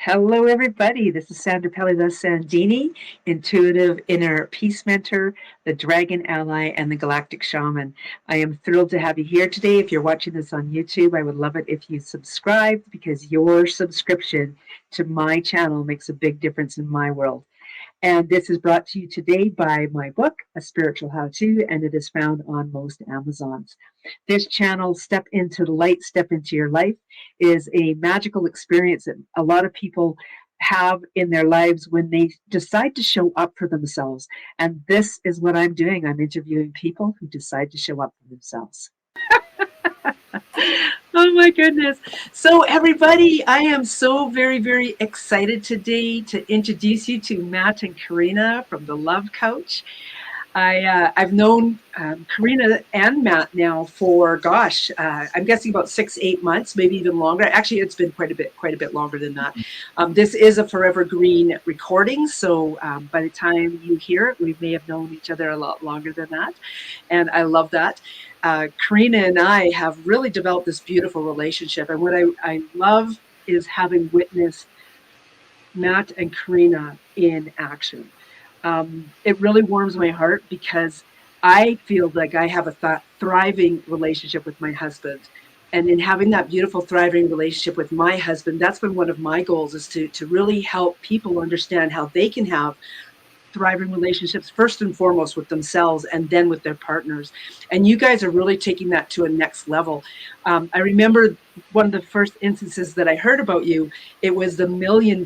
Hello, everybody. This is Sandra Pelli-Sandini, Intuitive Inner Peace Mentor, the Dragon Ally, and the Galactic Shaman. I am thrilled to have you here today. If you're watching this on YouTube, I would love it if you subscribed because your subscription to my channel makes a big difference in my world. And this is brought to you today by my book, A Spiritual How-To, and it is found on most Amazons. This channel, Step into the Light, Step into Your Life, is a magical experience that a lot of people have in their lives when they decide to show up for themselves. And this is what I'm doing. I'm interviewing people who decide to show up for themselves. Oh my goodness. So everybody, I am so very, very excited today to introduce you to Matt and Carina from the Love Couch. I've known Carina and Matt now for, I'm guessing about 6-8 months, maybe even longer. Actually, it's been quite a bit longer than that. This is a Forever Green recording, so by the time you hear it, we may have known each other a lot longer than that, and I love that. Carina and I have really developed this beautiful relationship, and what I love is having witnessed Matt and Carina in action. It really warms my heart because I feel like I have a thriving relationship with my husband. And in having that beautiful, thriving relationship with my husband, that's been one of my goals, is to really help people understand how they can have thriving relationships, first and foremost with themselves and then with their partners. And you guys are really taking that to a next level. I remember one of the first instances that I heard about you, it was the $1 million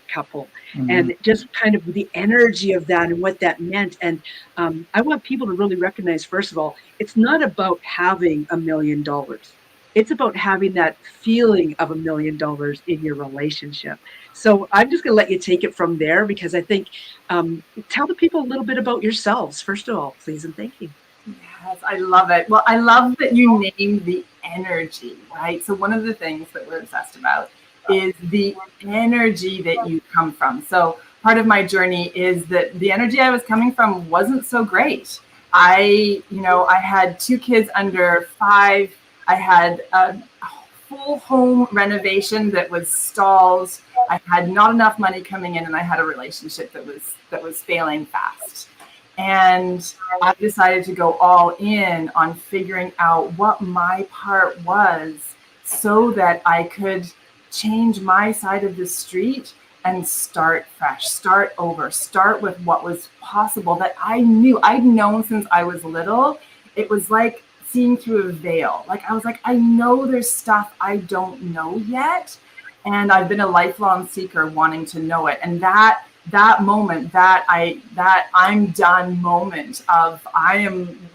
couple. Mm-hmm. And just kind of the energy of that and what that meant. And I want people to really recognize, first of all, it's not about having $1 million. It's about having that feeling of $1 million in your relationship. So I'm just going to let you take it from there, because I think, tell the people a little bit about yourselves, first of all, please, and thank you. Yes, I love it. Well, I love that you named the energy, right? So one of the things that we're obsessed about is the energy that you come from. So part of my journey is that the energy I was coming from wasn't so great. I had 2 kids under 5. I had a full home renovation that was stalled. I had not enough money coming in, and I had a relationship that was failing fast. And I decided to go all in on figuring out what my part was so that I could change my side of the street and start fresh, start over, start with what was possible that I knew. I'd known since I was little. It was like seeing through a veil. Like I was like, I know there's stuff I don't know yet. And I've been a lifelong seeker wanting to know it. And that moment, that I'm done moment of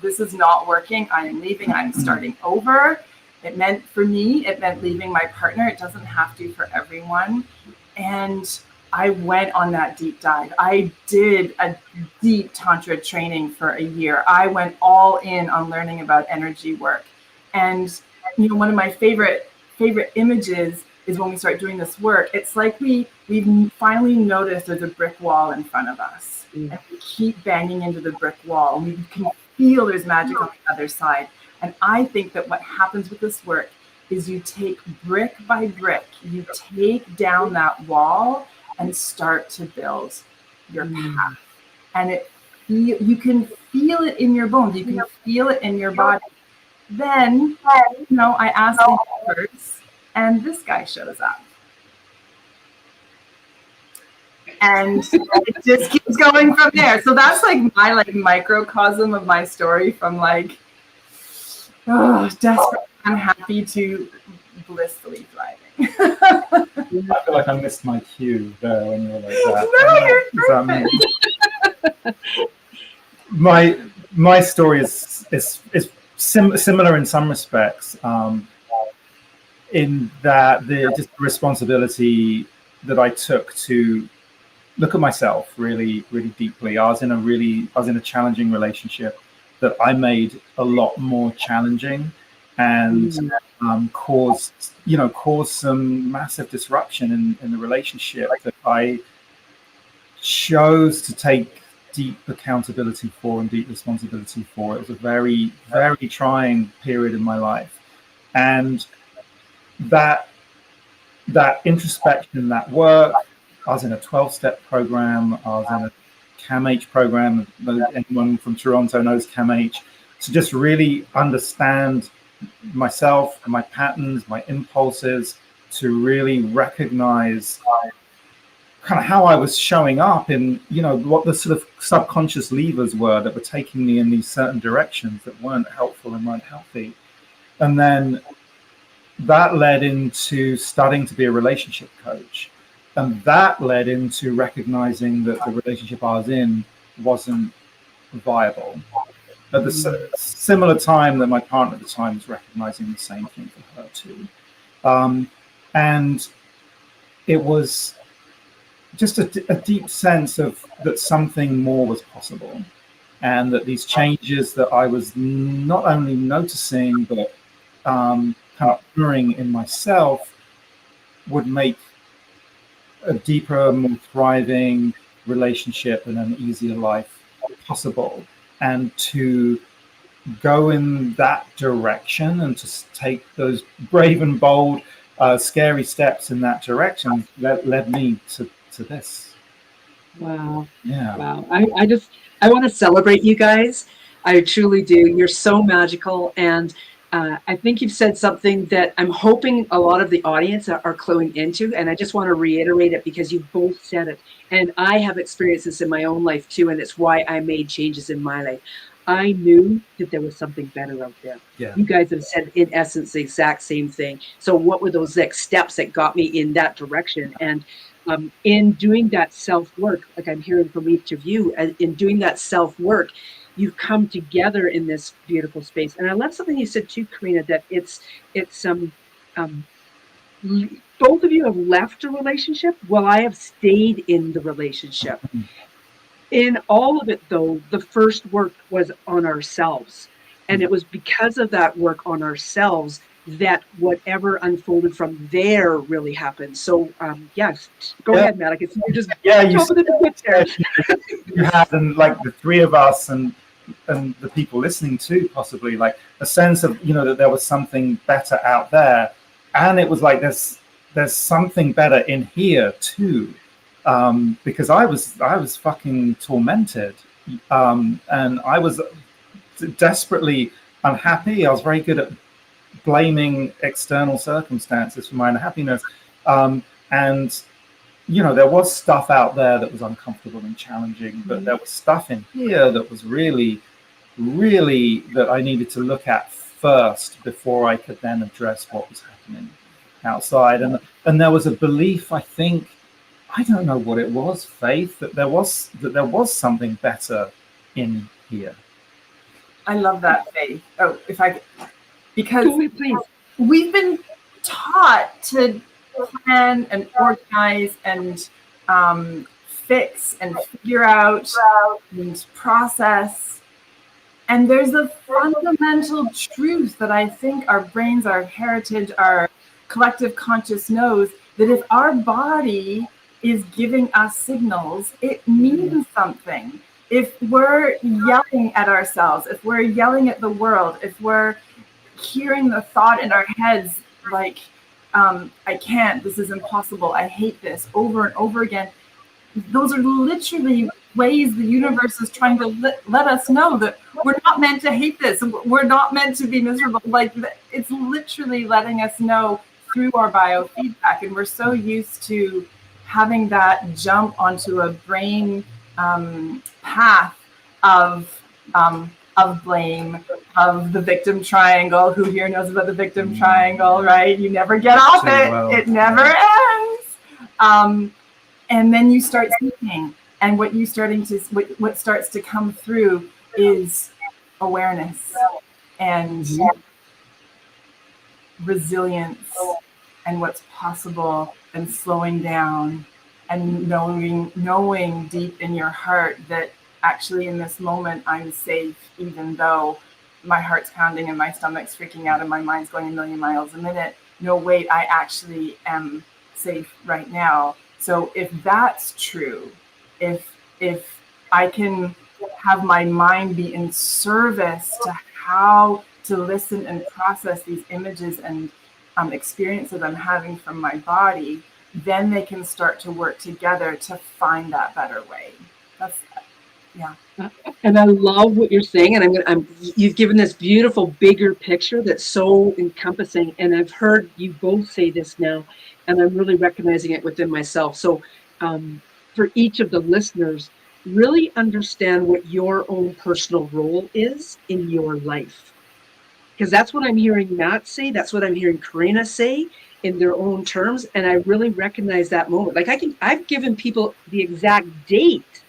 this is not working. I am leaving. I'm starting over. It meant leaving my partner. It doesn't have to for everyone. And I went on that deep dive. I did a deep Tantra training for a year. I went all in on learning about energy work. And one of my favorite images is when we start doing this work. It's like we've finally noticed there's a brick wall in front of us. And we keep banging into the brick wall, and we can feel there's magic on the other side. And I think that what happens with this work is you take brick by brick, you take down that wall and start to build your path. And you can feel it in your bones, you can feel it in your body. Then, I ask the universe, and this guy shows up. And it just keeps going from there. So that's like my microcosm of my story, from desperate, unhappy to blissfully thriving. I feel like I missed my cue there when you were like that. No, you're my story is similar in some respects, in that the responsibility that I took to look at myself really, really deeply. I was in a challenging relationship that I made a lot more challenging, and caused some massive disruption in the relationship that I chose to take deep accountability for and deep responsibility for. It was a very, very trying period in my life, and that that introspection, that work. I was in a 12-step program. I was in a CAMH program. Anyone from Toronto knows CAMH. To just really understand myself, my patterns, my impulses, to really recognize kind of how I was showing up in, what the sort of subconscious levers were that were taking me in these certain directions that weren't helpful and weren't healthy. And then that led into starting to be a relationship coach. And that led into recognizing that the relationship I was in wasn't viable. At the similar time that my partner at the time was recognizing the same thing for her too. And it was just a deep sense of that something more was possible, and that these changes that I was not only noticing, but kind of honoring in myself would make a deeper, more thriving relationship and an easier life possible. And to go in that direction and to take those brave and bold, scary steps in that direction that led me to this. Wow. Yeah. Wow. I want to celebrate you guys. I truly do. You're so magical. And I think you've said something that I'm hoping a lot of the audience are cluing into. And I just want to reiterate it because you both said it. And I have experienced this in my own life too. And it's why I made changes in my life. I knew that there was something better out there. Yeah. You guys have said, in essence, the exact same thing. So what were those next steps that got me in that direction? And in doing that self-work, like I'm hearing from each of you, in doing that self-work, you come together in this beautiful space. And I love something you said too, Carina, that it's both of you have left a relationship while I have stayed in the relationship. In all of it, though, the first work was on ourselves. And it was because of that work on ourselves that whatever unfolded from there really happened. So, yes, go ahead, Matt. I can see you're just jumping into the there. You had, and like the three of us and the people listening too, possibly like a sense of, that there was something better out there. And it was like, there's something better in here too. Because I was fucking tormented. And I was desperately unhappy. I was very good at blaming external circumstances for my unhappiness. And, there was stuff out there that was uncomfortable and challenging, but there was stuff in here that was really, really that I needed to look at first before I could then address what was happening outside. And there was a belief, I think, I don't know what it was, Faith, that there was something better in here. I love that, Faith. Oh, because please. We've been taught to plan and organize and fix and figure out and process. And there's a fundamental truth that I think our brains, our heritage, our collective conscious knows, that if our body is giving us signals, it means something. If we're yelling at ourselves, if we're yelling at the world, if we're hearing the thought in our heads like, I can't, this is impossible, I hate this, over and over again, those are literally ways the universe is trying to let us know that we're not meant to hate this, we're not meant to be miserable. Like, it's literally letting us know through our biofeedback. And we're so used to having that jump onto a brain path of blame, of the victim triangle. Who here knows about the victim triangle, right? You never get off it. Well. It never ends. And then you start thinking, and what starts to come through is awareness and resilience and what's possible, and slowing down and knowing deep in your heart that actually in this moment I'm safe, even though my heart's pounding and my stomach's freaking out and my mind's going a million miles a minute. No, wait, I actually am safe right now. So if that's true, if I can have my mind be in service to how to listen and process these images and experience that I'm having from my body, then they can start to work together to find that better way. That's, yeah. And I love what you're saying. And you've given this beautiful, bigger picture that's so encompassing. And I've heard you both say this now, and I'm really recognizing it within myself. So for each of the listeners, really understand what your own personal role is in your life. Because that's what I'm hearing Matt say. That's what I'm hearing Carina say in their own terms. And I really recognize that moment. Like I've given people the exact date.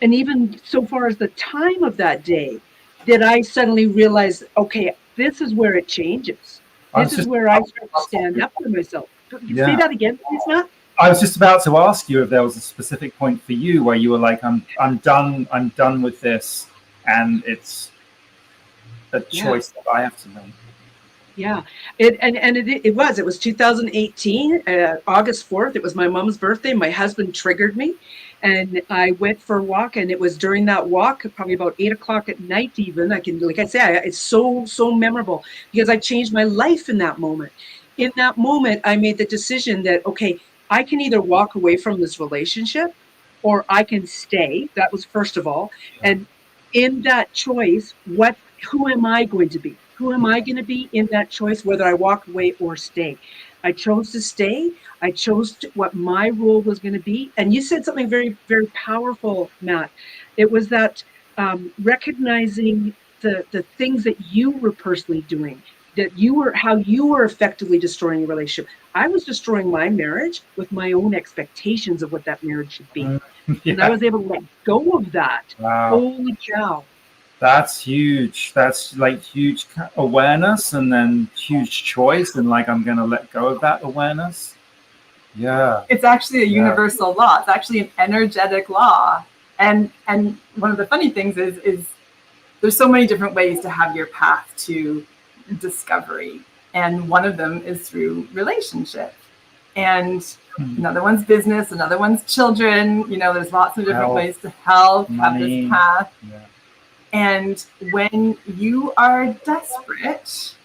And even so far as the time of that day, that I suddenly realized, okay, this is where it changes. This is where I start to stand up for myself. Say that again, please, Matt. I was just about to ask you if there was a specific point for you where you were like, I'm done with this, and it's a choice that I have to make. Yeah, it was 2018, August 4th. It was my mom's birthday. My husband triggered me, and I went for a walk. And it was during that walk, probably about 8 o'clock at night. Even it's so memorable because I changed my life in that moment. In that moment, I made the decision that okay, I can either walk away from this relationship, or I can stay. That was first of all, and in that choice, who am I going to be? Who am I going to be in that choice, whether I walk away or stay? I chose to stay. I chose what my role was going to be. And you said something very, very powerful, Matt. It was that recognizing the things that you were personally doing, how you were effectively destroying your relationship. I was destroying my marriage with my own expectations of what that marriage should be. And I was able to let go of that. Wow. Holy cow. That's huge. That's like huge awareness, and then huge choice, and like I'm going to let go of that awareness. Yeah. It's actually a universal law. It's actually an energetic law. And one of the funny things is there's so many different ways to have your path to discovery. And one of them is through relationship. And another one's business, another one's children. There's lots of different ways to help have this path. Yeah. And when you are desperate,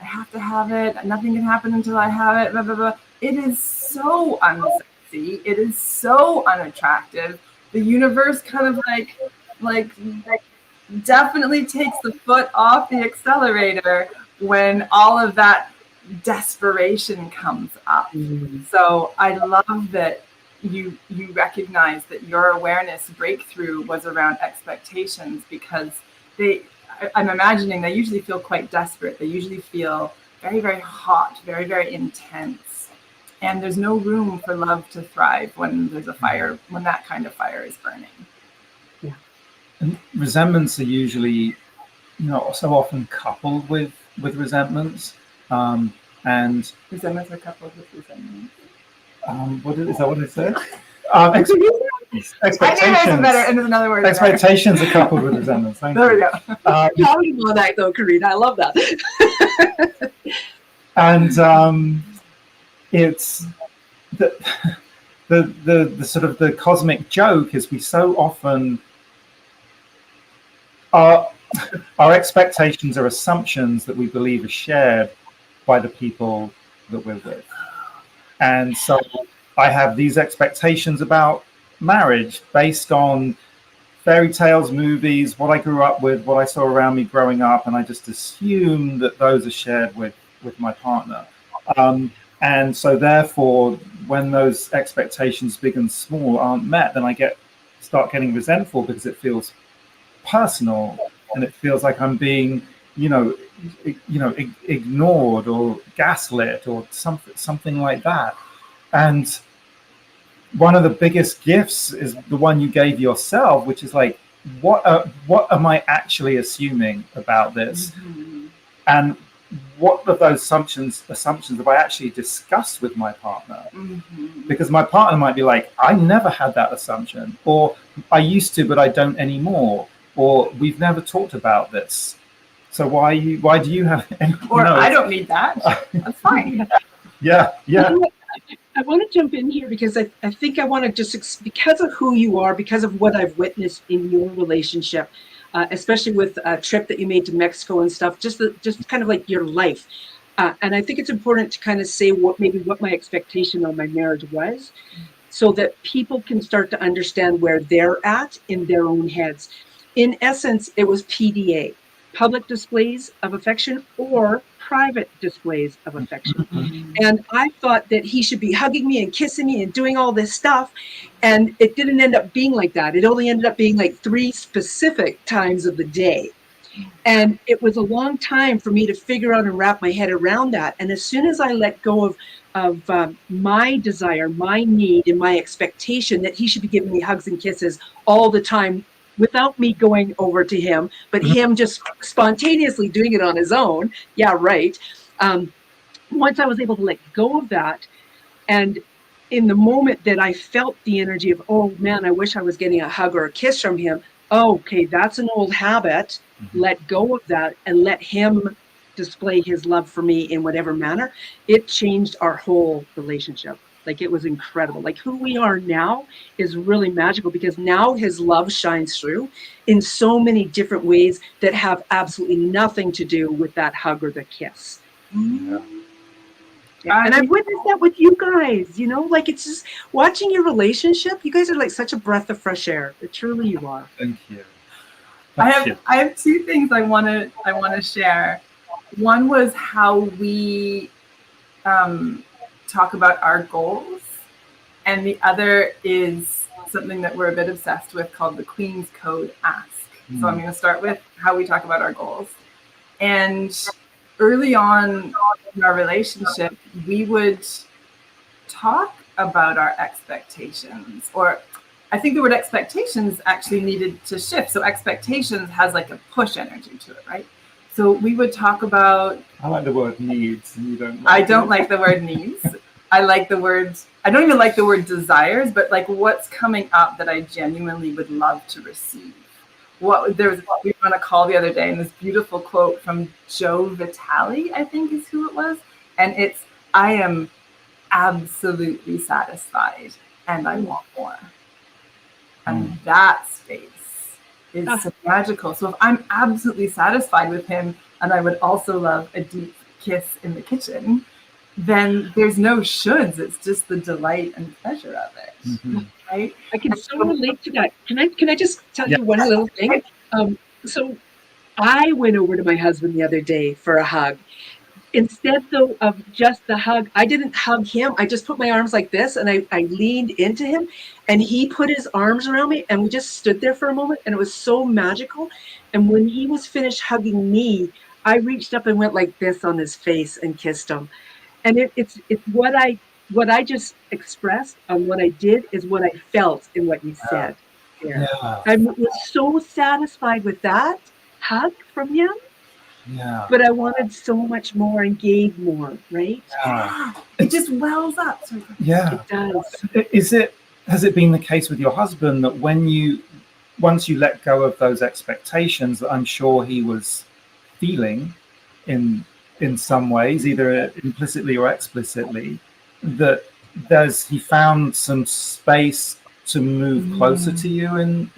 I have to have it, nothing can happen until I have it, blah, blah, blah. It is so unsexy. It is so unattractive. The universe kind of like definitely takes the foot off the accelerator when all of that desperation comes up. Mm-hmm. So I love that you recognize that your awareness breakthrough was around expectations, because I'm imagining they usually feel quite desperate. They usually feel very, very hot, very, very intense. And there's no room for love to thrive when there's a fire, when that kind of fire is burning. Yeah. And resentments are usually, so often coupled with resentments. And resentments are coupled with resentments. Is that what it said? Expectations. And there's another word. Expectations are coupled with resentments. There we go. You know that though, Carina. I love that. And it's the sort of the cosmic joke is we so often our expectations are assumptions that we believe are shared by the people that we're with. And so I have these expectations about marriage based on fairy tales, movies, what I grew up with, what I saw around me growing up, and I just assume that those are shared with my partner. And so therefore, when those expectations, big and small, aren't met, then I start getting resentful because it feels personal, and it feels like I'm being, ignored or gaslit or something like that. And one of the biggest gifts is the one you gave yourself, which is like, what am I actually assuming about this? Mm-hmm. And what of those assumptions have I actually discussed with my partner? Mm-hmm. Because my partner might be like, I never had that assumption, or I used to, but I don't anymore, or we've never talked about this. So why do you have? Or I don't need that. That's fine. Yeah. I want to jump in here because I think I want to just, because of who you are, because of what I've witnessed in your relationship, especially with a trip that you made to Mexico and stuff, just kind of like your life. And I think it's important to kind of say what my expectation on my marriage was, so that people can start to understand where they're at in their own heads. In essence, it was PDA, public displays of affection or private displays of affection. And I thought that he should be hugging me and kissing me and doing all this stuff. And it didn't end up being like that. It only ended up being like 3 specific times of the day. And it was a long time for me to figure out and wrap my head around that. And as soon as I let go of my desire, my need, and my expectation that he should be giving me hugs and kisses all the time without me going over to him, but him just spontaneously doing it on his own. Yeah, right. Once I was able to let go of that, and in the moment that I felt the energy of, oh man, I wish I was getting a hug or a kiss from him. Oh, okay, that's an old habit. Let go of that and let him display his love for me in whatever manner. It changed our whole relationship. Like, it was incredible. Like, who we are now is really magical, because now his love shines through in so many different ways that have absolutely nothing to do with that hug or the kiss. Yeah. Yeah. And I've witnessed that with you guys, you know, like, it's just watching your relationship. You guys are like such a breath of fresh air. Truly you are. Thank you. I have 2 things I want to share. One was how we talk about our goals, and the other is something that we're a bit obsessed with called the Queen's Code Ask. So I'm going to start with how we talk about our goals. And early on in our relationship, we would talk about our expectations, or I think the word expectations actually needed to shift. So expectations has like a push energy to it, right? So we would talk about. I like the word needs, and you don't. I don't like the word needs. I like the word. I don't even like the word desires, but like, what's coming up that I genuinely would love to receive. We were on a call the other day, and this beautiful quote from Joe Vitale, I think is who it was, and it's, "I am absolutely satisfied, and I want more." And that space is so magical. So if I'm absolutely satisfied with him, and I would also love a deep kiss in the kitchen, then there's no shoulds. It's just the delight and pleasure of it, right? I can so relate to that. Can I just tell you one little thing? So I went over to my husband the other day for a hug. Instead, though, of just the hug, I didn't hug him. I just put my arms like this, and I leaned into him, and he put his arms around me, and we just stood there for a moment, and it was so magical. And when he was finished hugging me, I reached up and went like this on his face and kissed him. And it's what I just expressed and what I did is what I felt in what you said. Yeah. I was so satisfied with that hug from him. Yeah. But I wanted so much more and gave more, right? Yeah. It just wells up. Yeah. It does. Has it been the case with your husband that once you let go of those expectations that I'm sure he was feeling in some ways, either implicitly or explicitly, that he found some space to move closer to you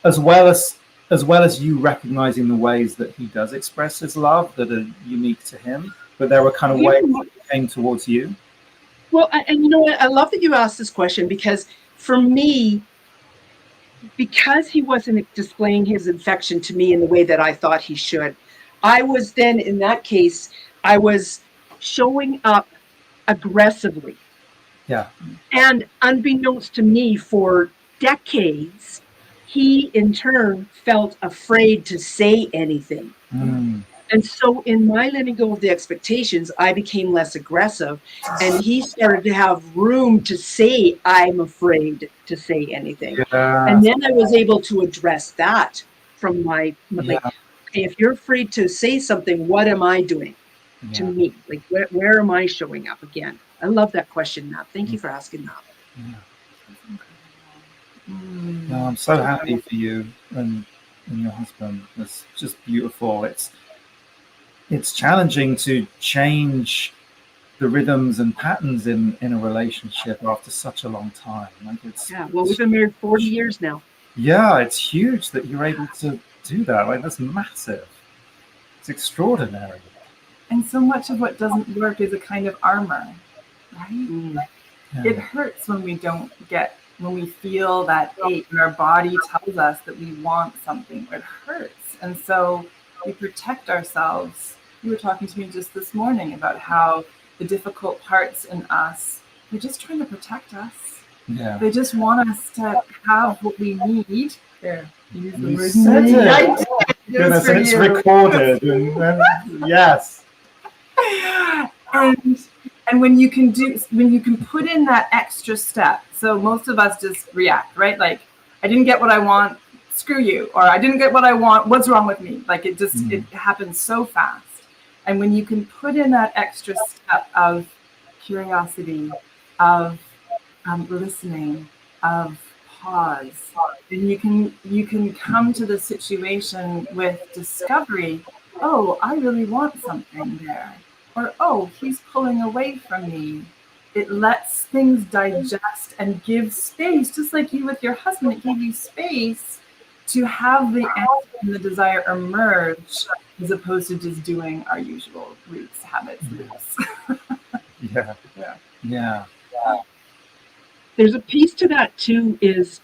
as well as you recognizing the ways that he does express his love that are unique to him, but there were kind of ways that came towards you? Well, and you know what? I love that you asked this question, because for me, because he wasn't displaying his affection to me in the way that I thought he should, I was then, in that case, I was showing up aggressively. Yeah. And unbeknownst to me, for decades, he in turn felt afraid to say anything. And so in my letting go of the expectations, I became less aggressive, and he started to have room to say, I'm afraid to say anything. Yeah. And then I was able to address that from like, okay, if you're afraid to say something, what am I doing to me? Like, where am I showing up again? I love that question, Matt. Thank you for asking that. No, I'm so happy for you and your husband. It's just beautiful. It's challenging to change the rhythms and patterns in a relationship after such a long time. Like, well, we've been married 40 years now. Yeah, it's huge that you're able to do that. Like, that's massive. It's extraordinary. And so much of what doesn't work is a kind of armor, right? Yeah. It hurts when we feel that ache, and our body tells us that we want something. It hurts. And so we protect ourselves. You were talking to me just this morning about how the difficult parts in us, they're just trying to protect us. Yeah. They just want us to have what we need. There, You said it. Goodness, and it's recorded. Yes. And when you can put in that extra step, so most of us just react, right? Like, I didn't get what I want, screw you, or I didn't get what I want, what's wrong with me? Like, it just it happens so fast. And when you can put in that extra step of curiosity, of listening, of pause, then you can come to the situation with discovery. Oh, I really want something there. Or, oh, he's pulling away from me. It lets things digest and give space, just like you with your husband. It gave you space to have the answer and the desire emerge, as opposed to just doing our usual routes, habits, loops. Yeah. There's a piece to that too, is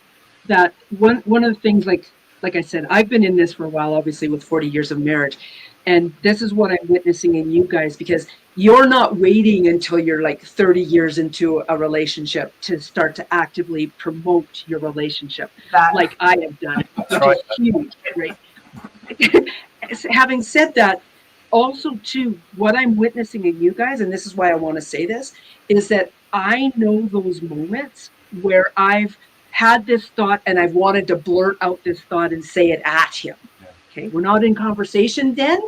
that one of the things, like I said, I've been in this for a while, obviously with 40 years of marriage. And this is what I'm witnessing in you guys, because you're not waiting until you're like 30 years into a relationship to start to actively promote your relationship, like I have done, which is huge, right? Having said that, also too, what I'm witnessing in you guys, and this is why I want to say this, is that I know those moments where I've had this thought and I've wanted to blurt out this thought and say it at him. Okay, we're not in conversation then,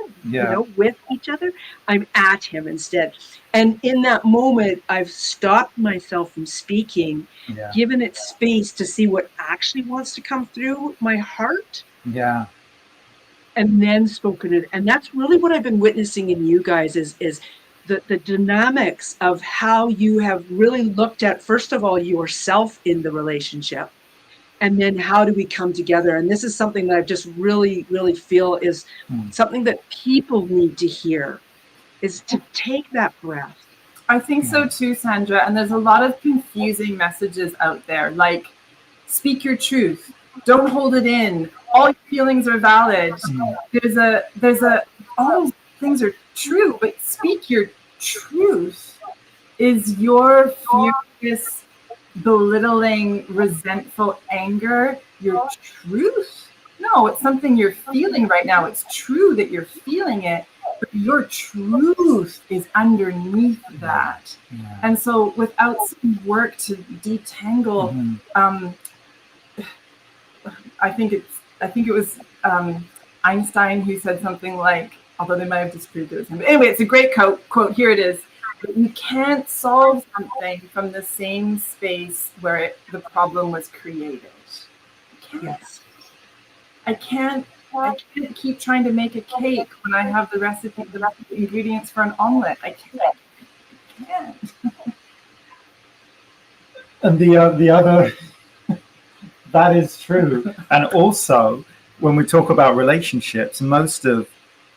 with each other. I'm at him instead. And in that moment, I've stopped myself from speaking, given it space to see what actually wants to come through my heart. Yeah. And then spoken it. And that's really what I've been witnessing in you guys is the dynamics of how you have really looked at, first of all, yourself in the relationship. And then how do we come together? And this is something that I just really, really feel is something that people need to hear, is to take that breath. I think so too, Sandra. And there's a lot of confusing messages out there, like, speak your truth, don't hold it in, all your feelings are valid. There's all those things are true, but speak your truth. Is your furious, belittling, resentful anger your truth? No, it's something you're feeling right now. It's true that you're feeling it, but your truth is underneath that. And so without some work to detangle, I think it was Einstein who said something like, although they might have disproved it was him. But anyway, it's a great quote. Here it is. You can't solve something from the same space where the problem was created. Yes. I can't keep trying to make a cake when I have the recipe, the ingredients for an omelet. I can't. And the other, that is true. And also, when we talk about relationships, most of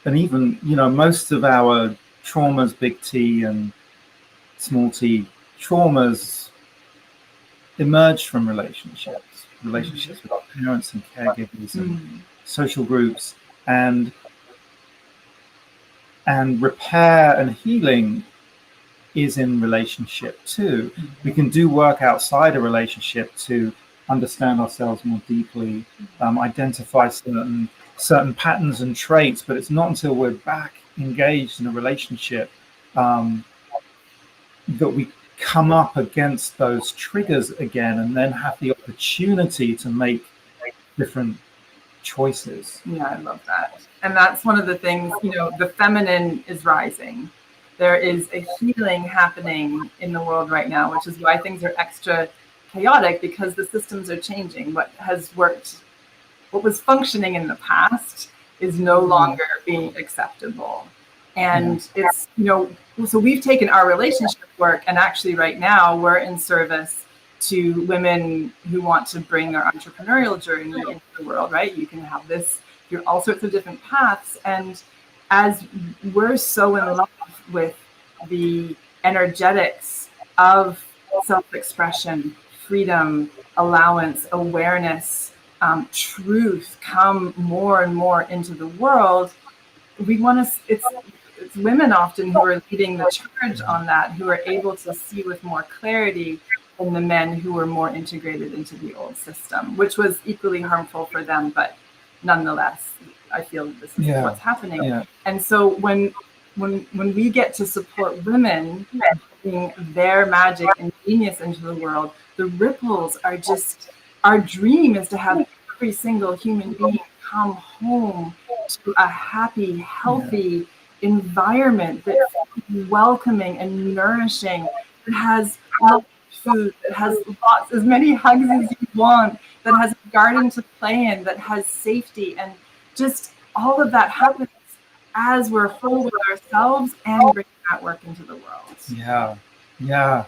our traumas, big T and small t traumas, emerged from relationships with our parents and caregivers and social groups, and repair and healing is in relationship too. We can do work outside a relationship to understand ourselves more deeply, identify certain patterns and traits, but it's not until we're back engaged in a relationship that we come up against those triggers again, and then have the opportunity to make different choices. Yeah, I love that. And that's one of the things, the feminine is rising. There is a healing happening in the world right now, which is why things are extra chaotic, because the systems are changing. What was functioning in the past is no longer being acceptable. And it's, so we've taken our relationship work, and actually right now we're in service to women who want to bring their entrepreneurial journey into the world, right? You can have this through all sorts of different paths. And as we're so in love with the energetics of self-expression, freedom, allowance, awareness, truth come more and more into the world, we want to, it's women often who are leading the charge on that, who are able to see with more clarity than the men who were more integrated into the old system, which was equally harmful for them. But nonetheless, I feel this is what's happening. Yeah. And so when we get to support women bringing their magic and genius into the world, the ripples are just, our dream is to have every single human being come home to a happy, healthy environment that's welcoming and nourishing, that has lots of food, that has lots, as many hugs as you want, that has a garden to play in, that has safety, and just all of that happens as we're whole with ourselves and bring that work into the world. Yes.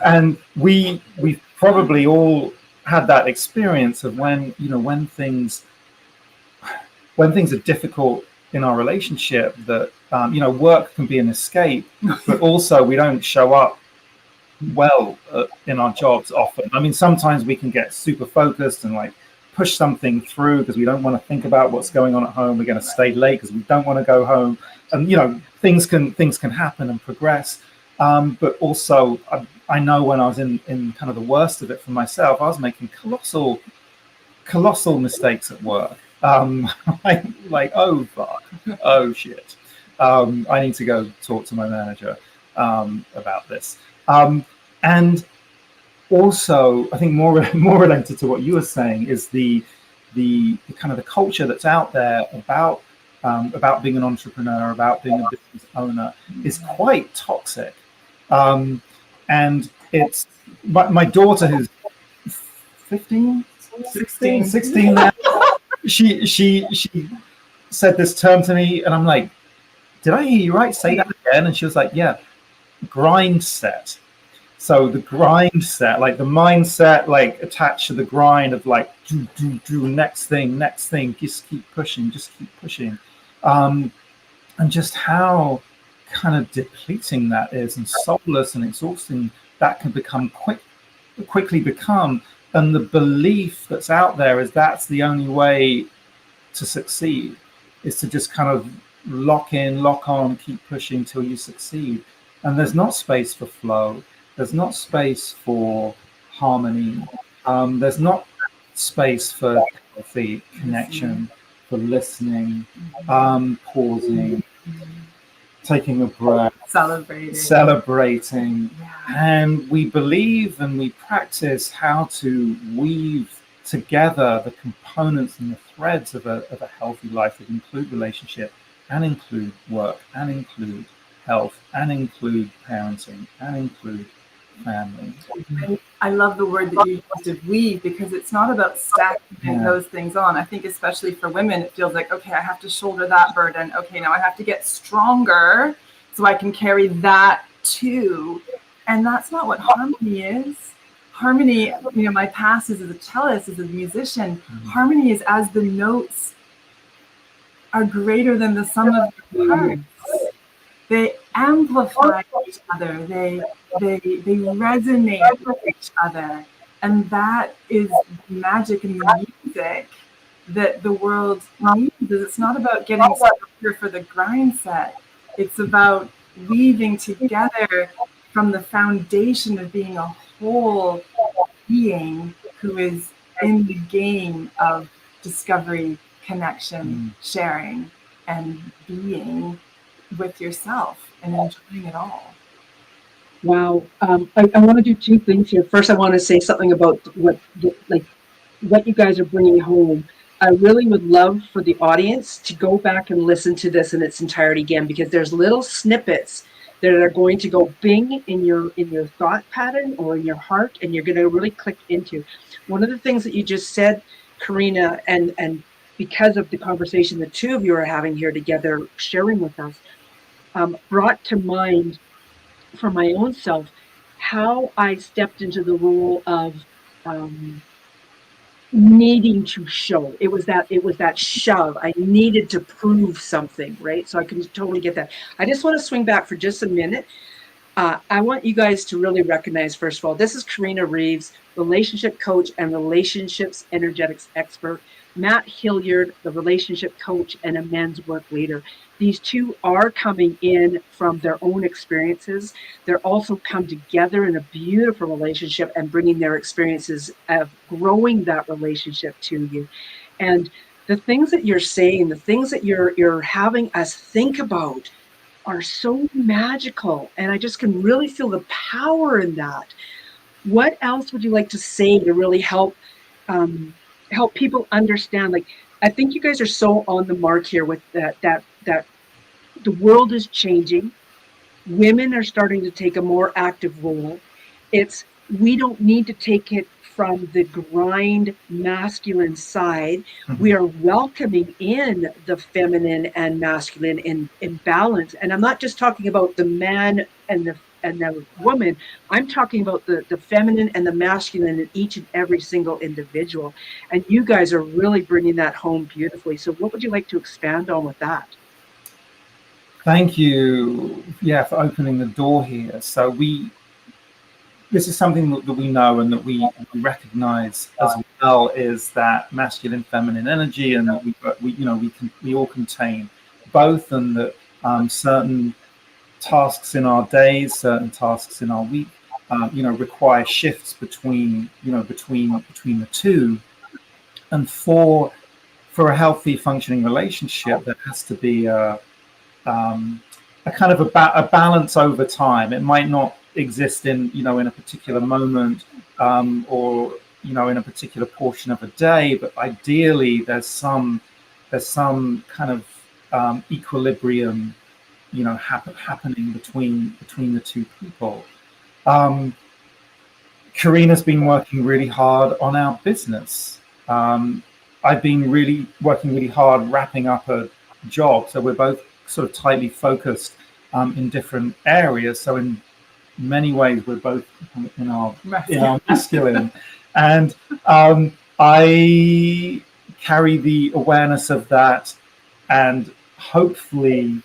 And we've probably all had that experience of when, you know, when things are difficult in our relationship, that you know, work can be an escape, but also we don't show up well in our jobs often. I mean, sometimes we can get super focused and like push something through because we don't want to think about what's going on at home. We're going to stay late because we don't want to go home, and you know, things can happen and progress. But also, I know when I was in kind of the worst of it for myself, I was making colossal mistakes at work. Like, oh fuck, oh shit, I need to go talk to my manager about this. And also, I think more related to what you were saying is the kind of the culture that's out there about being an entrepreneur, about being a business owner, is quite toxic. And it's my daughter, who's 15, 16 now, she said this term to me, and I'm like, did I hear you right? Say that again. And she was like, yeah, grind set. So the grind set, like the mindset, like attached to the grind of like, do next thing, just keep pushing. And just how kind of depleting that is, and soulless and exhausting that can quickly become. And the belief that's out there is that's the only way to succeed, is to just kind of lock in, lock on, keep pushing till you succeed. And there's not space for flow. There's not space for harmony. There's not space for healthy connection, for listening, pausing, taking a breath, celebrating. And we believe and we practice how to weave together the components and the threads of a healthy life that include relationship, and include work, and include health, and include parenting, and include family. I love the word that you used of weave, because it's not about stacking those things on. I think especially for women, it feels like, okay, I have to shoulder that burden. Okay, now I have to get stronger so I can carry that too. And that's not what harmony is. Harmony, you know, my past is as a cellist, as a musician. Harmony is as the notes are greater than the sum of the parts. They amplify each other. They resonate with each other. And that is the magic in the music that the world needs. It's not about getting stronger for the grind set. It's about weaving together from the foundation of being a whole being who is in the game of discovery, connection, sharing, and being with yourself and enjoying it all. Wow. I want to do two things here. First, I want to say something about what you guys are bringing home. I really would love for the audience to go back and listen to this in its entirety again, because there's little snippets that are going to go bing in your thought pattern or in your heart, and you're going to really click into. One of the things that you just said, Carina, and because of the conversation the two of you are having here together, sharing with us, brought to mind for my own self how I stepped into the role of needing to show. It was that shove. I needed to prove something, right? So I can totally get that. I just want to swing back for just a minute. I want you guys to really recognize, first of all, this is Carina Reeves, relationship coach and relationships energetics expert. Matt Hilliard, the relationship coach and a men's work leader. These two are coming in from their own experiences. They're also come together in a beautiful relationship and bringing their experiences of growing that relationship to you. And the things that you're saying, the things that you're having us think about are so magical. And I just can really feel the power in that. What else would you like to say to really help people understand? Like, I think you guys are so on the mark here with that the world is changing. Women are starting to take a more active role. It's We don't need to take it from the grind masculine side. We are welcoming in the feminine and masculine in balance. And I'm not just talking about the man and the woman. I'm talking about the feminine and the masculine in each and every single individual. And you guys are really bringing that home beautifully. So what would you like to expand on with that? Thank you, yeah, for opening the door here. So this is something that we know and that we recognize as well, is that masculine, feminine energy, and that we all contain both, and that certain tasks in our days, certain tasks in our week, require shifts between the two. And for a healthy, functioning relationship, there has to be a kind of a balance over time. It might not exist in a particular moment, or in a particular portion of a day, but ideally there's some kind of equilibrium happening between the two people. Carina's been working really hard on our business. I've been working really hard wrapping up a job, so we're both sort of tightly focused in different areas. So in many ways, we're both in our masculine, and I carry the awareness of that, and hopefully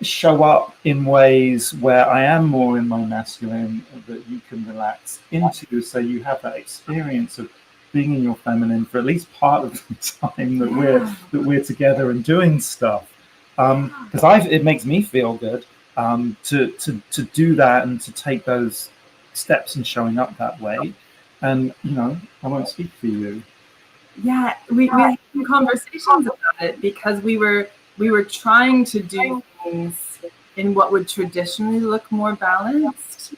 show up in ways where I am more in my masculine that you can relax into. So you have that experience of being in your feminine for at least part of the time that we're together and doing stuff. Because it makes me feel good to do that and to take those steps in showing up that way. And I won't speak for you. Yeah, we had some conversations about it, because we were trying to do things in what would traditionally look more balanced,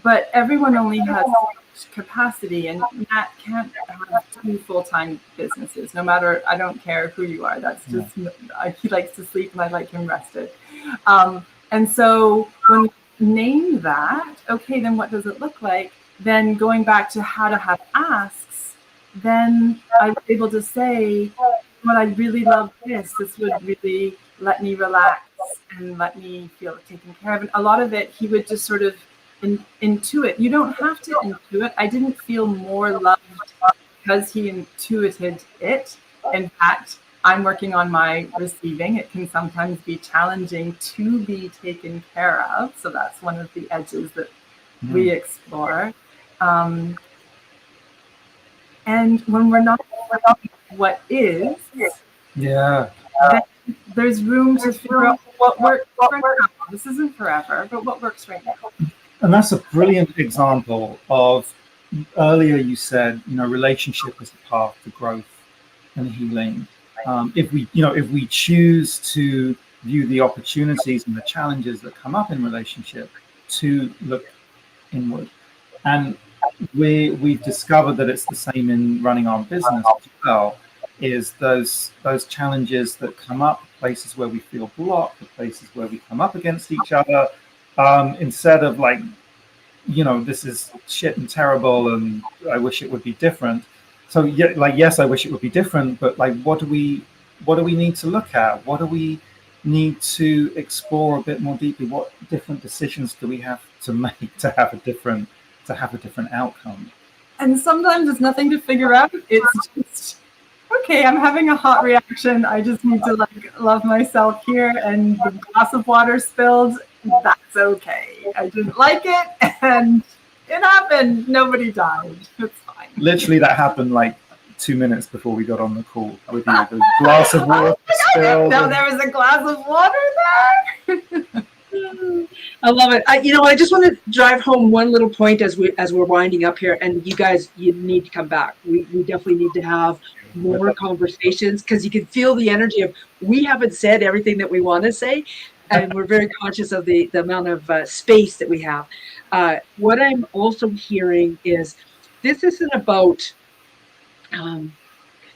but everyone only has so much capacity, and Matt can't have two full-time businesses. No matter, I don't care who you are. That's just he likes to sleep, and I like him rested. And so when we name that, okay, then what does it look like? Then going back to how to have asks, then I was able to say, "Well, I really love this. This would really let me relax and let me feel taken care of." And a lot of it, he would just sort of intuit. You don't have to intuit. I didn't feel more loved because he intuited it. In fact, I'm working on my receiving. It can sometimes be challenging to be taken care of. So that's one of the edges that we explore. And when we're not what is, then there's room to figure out what works right now. This isn't forever, but what works right now. And that's a brilliant example of, earlier you said, relationship is a path to growth and healing. If we choose to view the opportunities and the challenges that come up in relationship to look inward. And we've discovered that it's the same in running our business as well, is those challenges that come up, places where we feel blocked, the places where we come up against each other, instead of like, this is shit and terrible and I wish it would be different. So yes, I wish it would be different, but like, what do we need to look at? What do we need to explore a bit more deeply? What different decisions do we have to make to have a different outcome? And sometimes it's nothing to figure out. It's just, okay, I'm having a hot reaction. I just need to like love myself here. And the glass of water spilled. That's okay. I didn't like it, and it happened. Nobody died. It's fine. Literally, that happened like 2 minutes before we got on the call with you. There was a glass of water spilled. No, there was a glass of water there. I love it. I just want to drive home one little point as we're winding up here, and you guys, you need to come back. We definitely need to have more conversations, because you can feel the energy of, we haven't said everything that we want to say, and we're very conscious of the amount of space that we have. What I'm also hearing is, this isn't about,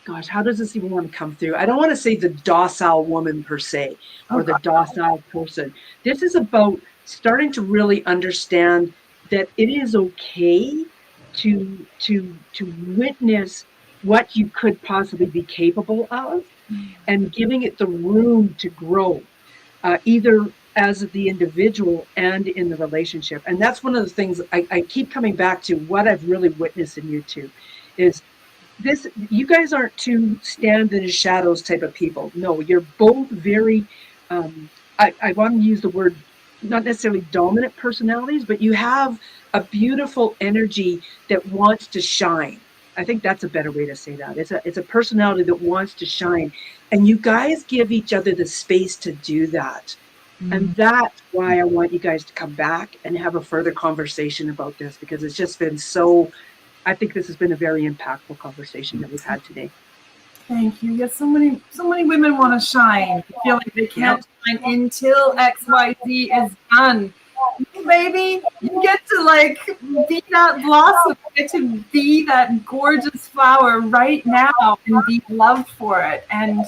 gosh, how does this even want to come through? I don't want to say the docile woman per se, or the docile person. This is about starting to really understand that it is okay to witness what you could possibly be capable of, and giving it the room to grow, either as the individual and in the relationship. And that's one of the things I keep coming back to. What I've really witnessed in you two is this: you guys aren't two stand in the shadows type of people. No, you're both very, I want to use the word, not necessarily dominant personalities, but you have a beautiful energy that wants to shine. I think that's a better way to say that. It's a personality that wants to shine, and you guys give each other the space to do that. And that's why I want you guys to come back and have a further conversation about this, because it's just been I think this has been a very impactful conversation that we've had today. Thank you. Yes, so many women want to shine. They feel like they can't shine until XYZ is done. Baby, you get to like be that blossom, you get to be that gorgeous flower right now and be loved for it. And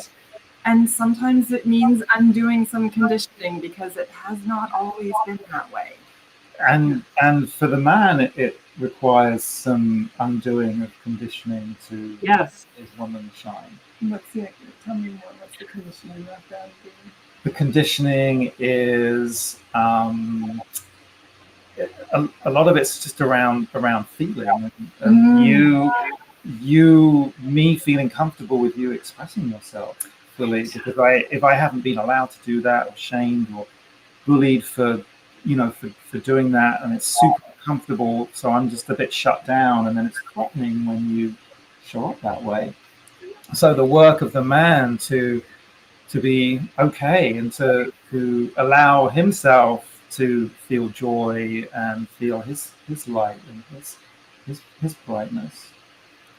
sometimes it means undoing some conditioning, because it has not always been that way. And for the man, it requires some undoing of conditioning to Yes. his woman shine. Tell me more. What's the conditioning you have to undo? The conditioning is a lot of it's just around feeling, and me feeling comfortable with you expressing yourself fully, because if I haven't been allowed to do that, or shamed or bullied for doing that, and it's super comfortable, so I'm just a bit shut down, and then it's threatening when you show up that way. So the work of the man to be okay, and to allow himself to feel joy and feel his light and his brightness.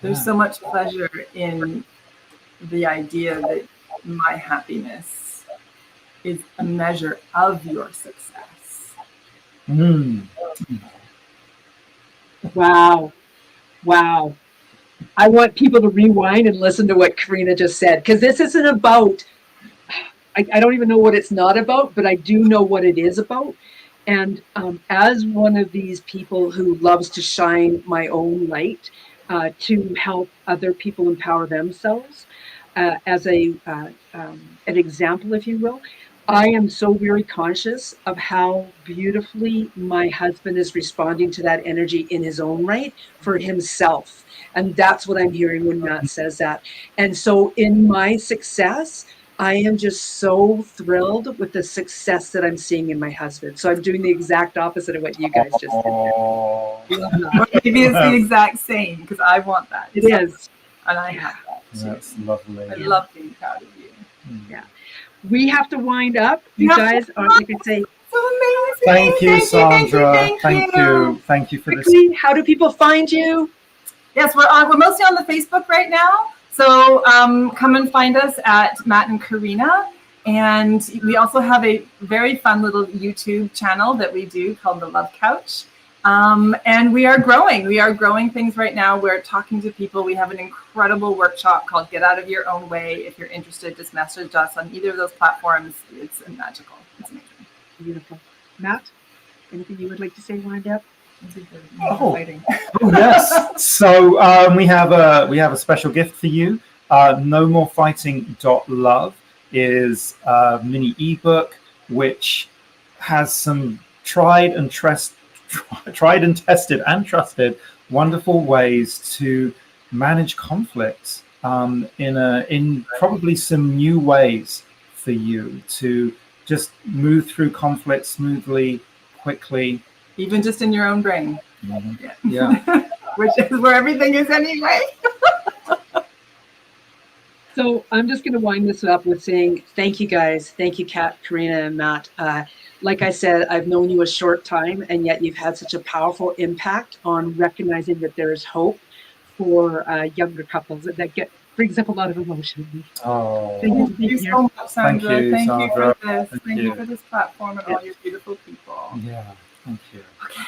There's so much pleasure in the idea that my happiness is a measure of your success. Wow. I want people to rewind and listen to what Carina just said, because this isn't about, I don't even know what it's not about, but I do know what it is about. And as one of these people who loves to shine my own light, to help other people empower themselves, as an example, if you will, I am so very conscious of how beautifully my husband is responding to that energy in his own right for himself. And that's what I'm hearing when Matt says that. And so in my success, I am just so thrilled with the success that I'm seeing in my husband. So I'm doing the exact opposite of what you guys just did. Maybe it's the exact same, because I want that. It is. And I have that too. That's lovely. I love being proud of you. Yeah. We have to wind up. You guys are, like I say, so amazing. Thank you, Sandra. Thank you for this. Quickly, how do people find you? Yes, we're mostly on the Facebook right now. So come and find us at Matt and Carina. And we also have a very fun little YouTube channel that we do called The Love Couch. And we are growing. We are growing things right now. We're talking to people. We have an incredible workshop called Get Out of Your Own Way. If you're interested, just message us on either of those platforms. It's magical. It's amazing. Beautiful. Matt, anything you would like to say, wind up? Oh yes. So we have a special gift for you. No More Fighting.love is a mini ebook which has some tried and tried and tested and trusted wonderful ways to manage conflict in probably some new ways for you to just move through conflict smoothly, quickly. Even just in your own brain. Yeah. Which is where everything is anyway. So I'm just going to wind this up with saying thank you, guys. Thank you, Kat, Karina, and Matt. Like I said, I've known you a short time, and yet you've had such a powerful impact on recognizing that there is hope for younger couples. That brings up a lot of emotion. Oh, Thank you so much, Sandra. Thank you, Thank you Sandra. for this. Thank Thank you. you for this platform and all your beautiful people. Yeah, thank you. Okay.